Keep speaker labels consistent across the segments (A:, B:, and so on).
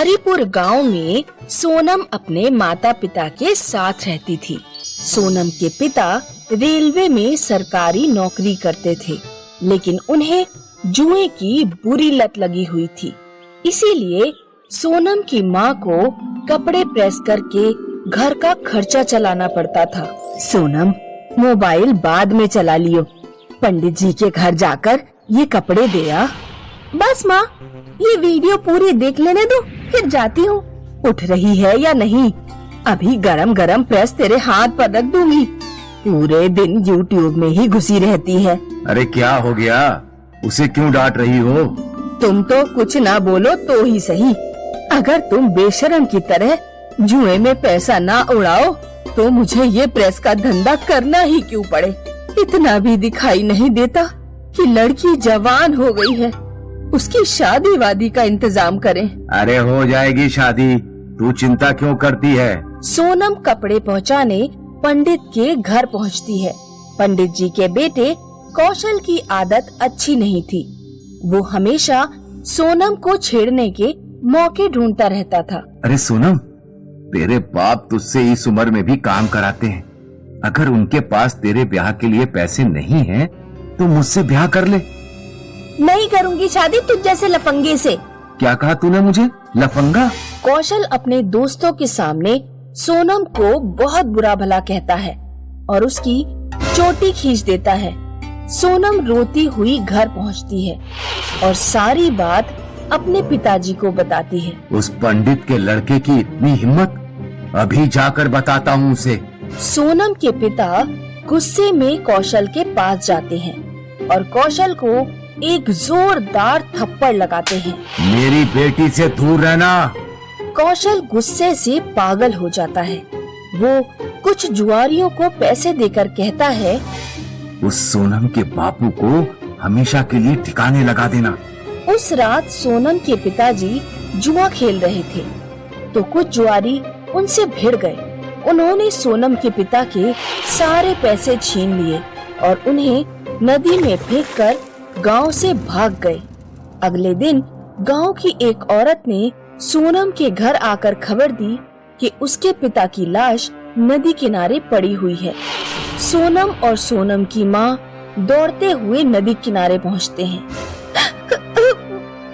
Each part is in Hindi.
A: हरिपुर गांव में सोनम अपने माता पिता के साथ रहती थी। सोनम के पिता रेलवे में सरकारी नौकरी करते थे, लेकिन उन्हें जुए की बुरी लत लगी हुई थी। इसीलिए सोनम की माँ को कपड़े प्रेस करके घर का खर्चा चलाना पड़ता था। सोनम, मोबाइल बाद में चला लियो, पंडित जी के घर जाकर ये कपड़े दे आ। बस माँ, ये वीडियो पूरी देख लेने दो, फिर जाती हूँ। उठ रही है या नहीं? अभी गरम गरम प्रेस तेरे हाथ पर रख दूंगी। पूरे दिन यूट्यूब में ही घुसी रहती है।
B: अरे क्या हो गया? उसे क्यों डांट रही हो?
A: तुम तो कुछ ना बोलो तो ही सही। अगर तुम बेशरम की तरह जुए में पैसा ना उड़ाओ तो मुझे ये प्रेस का धंधा करना ही क्यों पड़े। इतना भी दिखाई नहीं देता कि लड़की जवान हो गई है, उसकी शादी वादी का इंतजाम करें।
B: अरे हो जाएगी शादी, तू चिंता क्यों करती है?
A: सोनम कपड़े पहुंचाने पंडित के घर पहुंचती है। पंडित जी के बेटे कौशल की आदत अच्छी नहीं थी। वो हमेशा सोनम को छेड़ने के मौके ढूंढता रहता था।
B: अरे सोनम, तेरे बाप तुझसे इस उम्र में भी काम कराते हैं। अगर उनके पास तेरे ब्याह के लिए पैसे नहीं हैं, तो मुझसे ब्याह कर ले।
A: नहीं करूंगी शादी तुझ जैसे लफंगे से।
B: क्या कहा तूने मुझे? लफंगा?
A: कौशल अपने दोस्तों के सामने सोनम को बहुत बुरा भला कहता है और उसकी चोटी खींच देता है। सोनम रोती हुई घर पहुंचती है और सारी बात अपने पिताजी को बताती है।
B: उस पंडित के लड़के की इतनी हिम्मत! अभी जाकर बताता हूँ उसे।
A: सोनम के पिता गुस्से में कौशल के पास जाते हैं और कौशल को एक जोरदार थप्पड़ लगाते हैं।
B: मेरी बेटी से दूर रहना।
A: कौशल गुस्से से पागल हो जाता है। वो कुछ जुआरियों को पैसे देकर कहता है,
B: उस सोनम के बापू को हमेशा के लिए ठिकाने लगा देना।
A: उस रात सोनम के पिताजी जुआ खेल रहे थे तो कुछ जुआरी उनसे भिड़ गए। उन्होंने सोनम के पिता के सारे पैसे छीन लिए और उन्हें नदी में फेंककर गांव से भाग गए। अगले दिन गांव की एक औरत ने सोनम के घर आकर खबर दी कि उसके पिता की लाश नदी किनारे पड़ी हुई है। सोनम और सोनम की माँ दौड़ते हुए नदी किनारे पहुँचते हैं।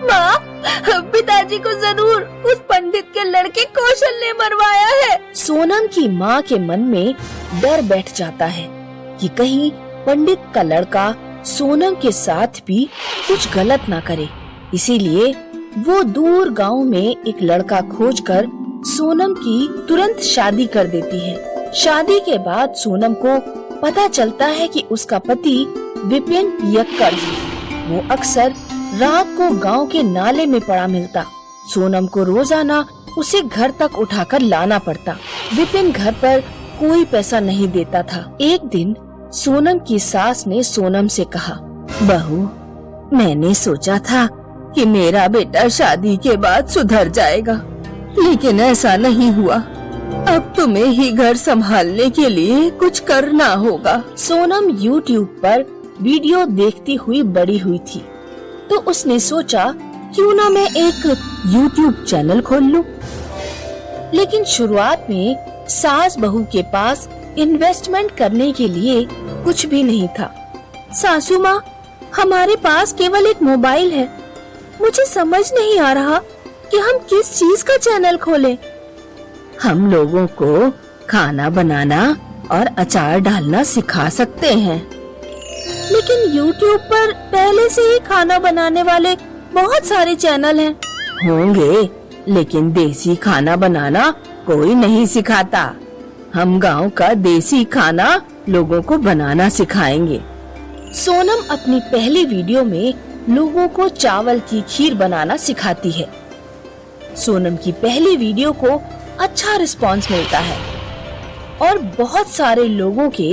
A: माँ, पिताजी को जरूर उस पंडित के लड़के कौशल ने मरवाया है। सोनम की माँ के मन में डर बैठ जाता है कि कहीं पंडित का लड़का सोनम के साथ भी कुछ गलत ना करे। इसीलिए वो दूर गांव में एक लड़का खोजकर सोनम की तुरंत शादी कर देती है। शादी के बाद सोनम को पता चलता है कि उसका पति विपिन पियक्कड़ है। वो अक्सर रात को गांव के नाले में पड़ा मिलता। सोनम को रोजाना उसे घर तक उठाकर लाना पड़ता। विपिन घर पर कोई पैसा नहीं देता था। एक दिन सोनम की सास ने सोनम से कहा, बहू, मैंने सोचा था कि मेरा बेटा शादी के बाद सुधर जाएगा, लेकिन ऐसा नहीं हुआ। अब तुम्हें ही घर संभालने के लिए कुछ करना होगा। सोनम YouTube पर वीडियो देखती हुई बड़ी हुई थी, तो उसने सोचा क्यों ना मैं एक YouTube चैनल खोल लूं। लेकिन शुरुआत में सास बहू के पास इन्वेस्टमेंट करने के लिए कुछ भी नहीं था। सासू माँ, हमारे पास केवल एक मोबाइल है, मुझे समझ नहीं आ रहा कि हम किस चीज का चैनल खोलें। हम लोगों को खाना बनाना और अचार डालना सिखा सकते हैं, लेकिन YouTube पर पहले से ही खाना बनाने वाले बहुत सारे चैनल हैं। होंगे, लेकिन देसी खाना बनाना कोई नहीं सिखाता। हम गांव का देसी खाना लोगों को बनाना सिखाएंगे। सोनम अपनी पहली वीडियो में लोगों को चावल की खीर बनाना सिखाती है। सोनम की पहली वीडियो को अच्छा रिस्पांस मिलता है और बहुत सारे लोगों के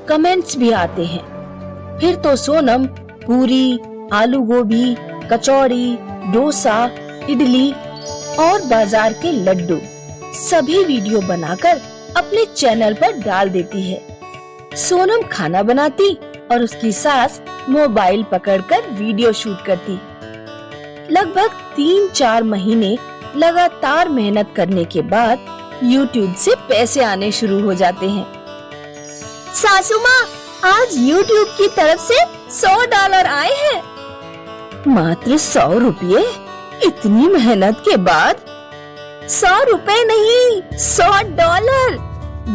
A: कमेंट्स भी आते हैं। फिर तो सोनम पूरी, आलू गोभी, कचौड़ी, डोसा, इडली और बाजार के लड्डू सभी वीडियो बनाकर अपने चैनल पर डाल देती है। सोनम खाना बनाती और उसकी सास मोबाइल पकड़कर वीडियो शूट करती। लगभग 3-4 महीने लगातार मेहनत करने के बाद YouTube से पैसे आने शुरू हो जाते हैं। सासू माँ, आज YouTube की तरफ से $100 आए हैं। मात्र 100 रुपये? इतनी मेहनत के बाद? 100 रुपए नहीं, $100।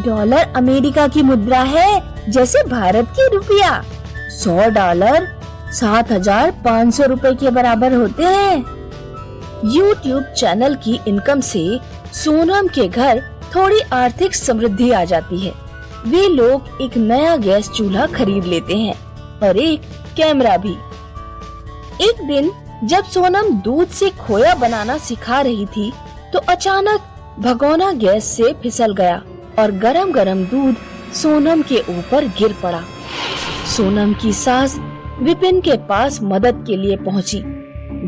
A: डॉलर अमेरिका की मुद्रा है, जैसे भारत की रुपया। $100 7,500 रुपए के बराबर होते हैं। YouTube चैनल की इनकम से सोनम के घर थोड़ी आर्थिक समृद्धि आ जाती है। वे लोग एक नया गैस चूल्हा खरीद लेते हैं और एक कैमरा भी। एक दिन जब सोनम दूध से खोया बनाना सिखा रही थी तो अचानक भगोना गैस से फिसल गया और गरम गरम दूध सोनम के ऊपर गिर पड़ा। सोनम की सास विपिन के पास मदद के लिए पहुंची,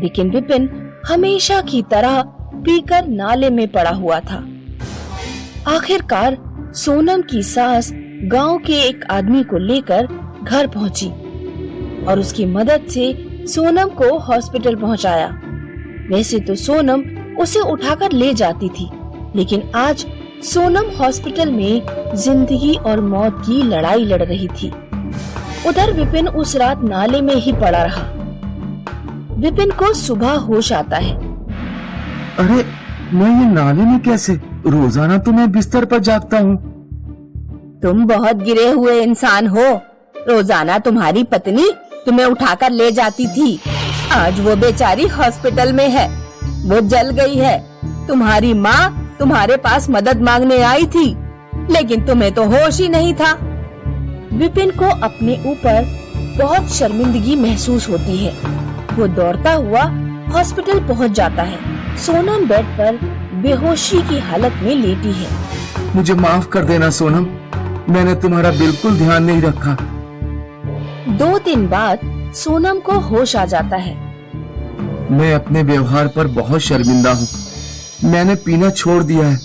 A: लेकिन विपिन हमेशा की तरह पीकर नाले में पड़ा हुआ था। आखिरकार सोनम की सास गांव के एक आदमी को लेकर घर पहुंची और उसकी मदद से सोनम को हॉस्पिटल पहुंचाया। वैसे तो सोनम उसे उठाकर ले जाती थी, लेकिन आज सोनम हॉस्पिटल में जिंदगी और मौत की लड़ाई लड़ रही थी। उधर विपिन उस रात नाले में ही पड़ा रहा। विपिन को सुबह होश आता है।
B: अरे मैं ये नाले में कैसे? रोजाना तो मैं बिस्तर पर जागता हूँ।
A: तुम बहुत गिरे हुए इंसान हो। रोजाना तुम्हारी पत्नी तुम्हें उठाकर ले जाती थी। आज वो बेचारी हॉस्पिटल में है, वो जल गई है। तुम्हारी माँ तुम्हारे पास मदद मांगने आई थी, लेकिन तुम्हें तो होश ही नहीं था। विपिन को अपने ऊपर बहुत शर्मिंदगी महसूस होती है। वो दौड़ता हुआ हॉस्पिटल पहुंच जाता है। सोनम बेड पर बेहोशी की हालत में लेटी है।
B: मुझे माफ कर देना सोनम, मैंने तुम्हारा बिल्कुल ध्यान नहीं रखा।
A: 2 दिन बाद सोनम को होश आ जाता है।
B: मैं अपने व्यवहार पर बहुत शर्मिंदा हूँ। मैंने पीना छोड़ दिया है।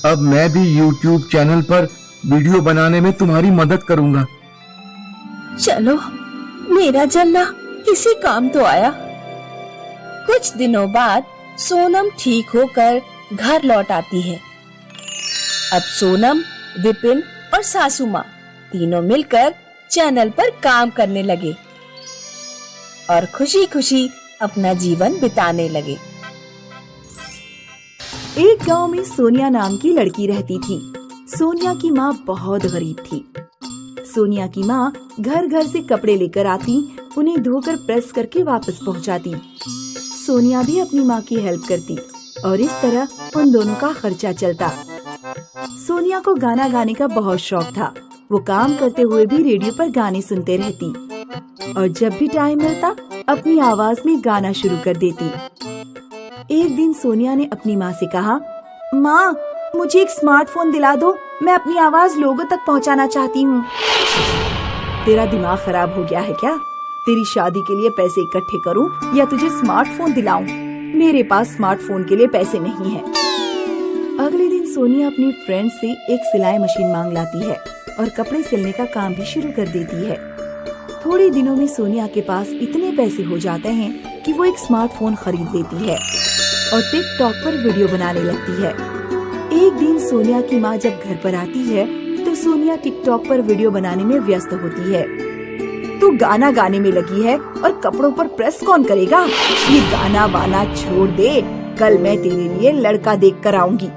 B: अब मैं भी YouTube चैनल पर वीडियो बनाने में तुम्हारी मदद करूँगा।
A: चलो, मेरा जलना किसी काम तो आया। कुछ दिनों बाद सोनम ठीक होकर घर लौट आती है। अब सोनम, विपिन और सासू माँ तीनों मिलकर चैनल पर काम करने लगे और खुशी खुशी अपना जीवन बिताने लगे।
C: एक गांव में सोनिया नाम की लड़की रहती थी। सोनिया की माँ बहुत गरीब थी। सोनिया की माँ घर घर से कपड़े लेकर आती, उन्हें धोकर प्रेस करके वापस पहुँचाती। सोनिया भी अपनी माँ की हेल्प करती और इस तरह उन दोनों का खर्चा चलता। सोनिया को गाना गाने का बहुत शौक था। वो काम करते हुए भी रेडियो पर गाने सुनते रहती और जब भी टाइम मिलता अपनी आवाज में गाना शुरू कर देती। एक दिन सोनिया ने अपनी माँ से कहा, माँ, मुझे एक स्मार्टफोन दिला दो, मैं अपनी आवाज लोगों तक पहुँचाना चाहती हूँ। तेरा दिमाग खराब हो गया है क्या? तेरी शादी के लिए पैसे इकट्ठे करूँ या तुझे स्मार्टफोन दिलाऊं? मेरे पास स्मार्टफोन के लिए पैसे नहीं है। अगले दिन सोनिया अपनी फ्रेंड से एक सिलाई मशीन मांग लाती है और कपड़े सिलने का काम भी शुरू कर देती है। थोड़े दिनों में सोनिया के पास इतने पैसे हो जाते हैं कि वो एक स्मार्टफोन खरीद लेती है और टिकटॉक पर वीडियो बनाने लगती है। एक दिन सोनिया की माँ जब घर पर आती है तो सोनिया टिकटॉक पर वीडियो बनाने में व्यस्त होती है। तू गाना गाने में लगी है और कपड़ों पर प्रेस कौन करेगा? ये गाना वाना छोड़ दे, कल मैं तेरे लिए लड़का देख कर आऊंगी।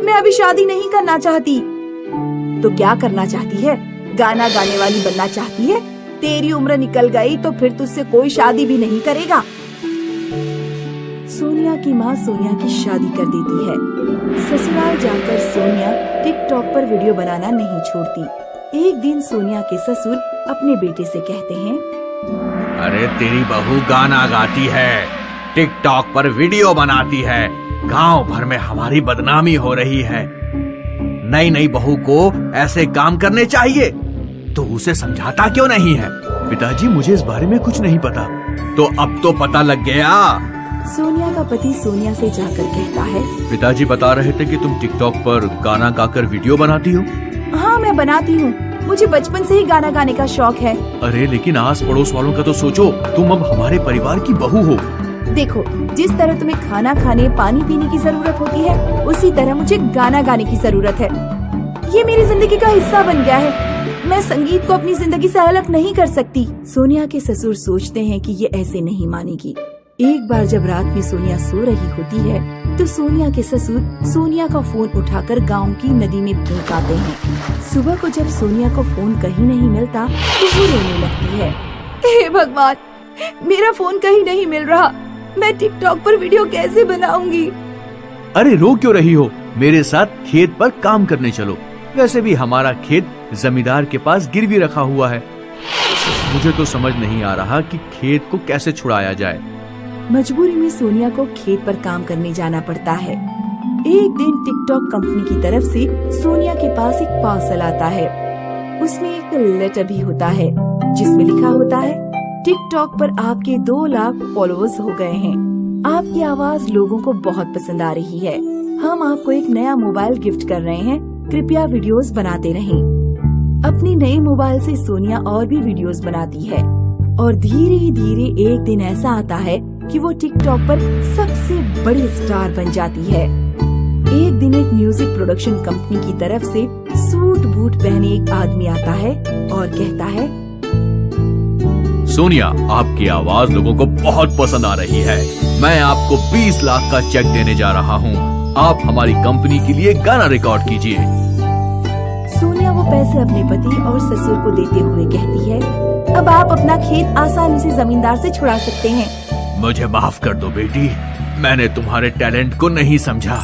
C: मैं अभी शादी नहीं करना चाहती। तो क्या करना चाहती है? गाना गाने वाली बनना चाहती है? तेरी उम्र निकल गई तो फिर तुझसे कोई शादी भी नहीं करेगा। सोनिया की माँ सोनिया की शादी कर देती है। ससुराल जाकर सोनिया टिकटॉक पर वीडियो बनाना नहीं छोड़ती। एक दिन सोनिया के ससुर अपने बेटे से कहते हैं,
D: अरे तेरी बहू गाना गाती है, टिकटॉक पर वीडियो बनाती है, गांव भर में हमारी बदनामी हो रही है। नई नई बहू को ऐसे काम करने चाहिए, तो उसे समझाता क्यों नहीं है? पिताजी, मुझे इस बारे में कुछ नहीं पता। तो अब तो पता लग गया।
C: सोनिया का पति सोनिया से जाकर कहता है,
D: पिताजी बता रहे थे कि तुम टिकटॉक पर गाना गाकर वीडियो बनाती हो।
C: हाँ, मैं बनाती हूँ। मुझे बचपन से ही गाना गाने का शौक है।
D: अरे लेकिन आस पड़ोस वालों का तो सोचो, तुम अब हमारे परिवार की बहू हो।
C: देखो, जिस तरह तुम्हें खाना खाने, पानी पीने की जरूरत होती है, उसी तरह मुझे गाना गाने की जरूरत है। ये मेरी जिंदगी का हिस्सा बन गया है। मैं संगीत को अपनी जिंदगी से अलग नहीं कर सकती। सोनिया के ससुर सोचते हैं कि ये ऐसे नहीं मानेगी। एक बार जब रात में सोनिया सो रही होती है तो सोनिया के ससुर सोनिया का फोन उठाकर गांव की नदी में फेंक आते हैं। सुबह को जब सोनिया को फोन कहीं नहीं मिलता तो वो रोने लगती है। हे भगवान, मेरा फोन कहीं नहीं मिल रहा। मैं टिकटॉक पर वीडियो कैसे बनाऊंगी?
D: अरे रो क्यों रही हो? मेरे साथ खेत पर काम करने चलो। वैसे भी हमारा खेत जमींदार के पास गिरवी रखा हुआ है। मुझे तो समझ नहीं आ रहा कि खेत को कैसे छुड़ाया जाए।
C: मजबूरी में सोनिया को खेत पर काम करने जाना पड़ता है। एक दिन टिकटॉक कंपनी की तरफ से सोनिया के पास एक पार्सल आता है। उसमें एक लेटर भी होता है जिसमें लिखा होता है, टिकटॉक पर आपके 2 लाख फॉलोअर्स हो गए हैं। आपकी आवाज लोगों को बहुत पसंद आ रही है। हम आपको एक नया मोबाइल गिफ्ट कर रहे हैं। कृपया वीडियोस बनाते रहें। अपने नए मोबाइल से सोनिया और भी वीडियोस बनाती है और धीरे धीरे एक दिन ऐसा आता है कि वो टिकटॉक पर सबसे बड़ी स्टार बन जाती है। एक दिन एक म्यूजिक प्रोडक्शन कंपनी की तरफ से सूट बूट पहने एक आदमी आता है और कहता है,
D: सोनिया, आपकी आवाज लोगों को बहुत पसंद आ रही है। मैं आपको 20 लाख का चेक देने जा रहा हूँ। आप हमारी कंपनी के लिए गाना रिकॉर्ड कीजिए।
C: सोनिया वो पैसे अपने पति और ससुर को देते हुए कहती है, अब आप अपना खेत आसानी से जमींदार से छुड़ा सकते हैं।
D: मुझे माफ कर दो बेटी, मैंने तुम्हारे टैलेंट को नहीं समझा।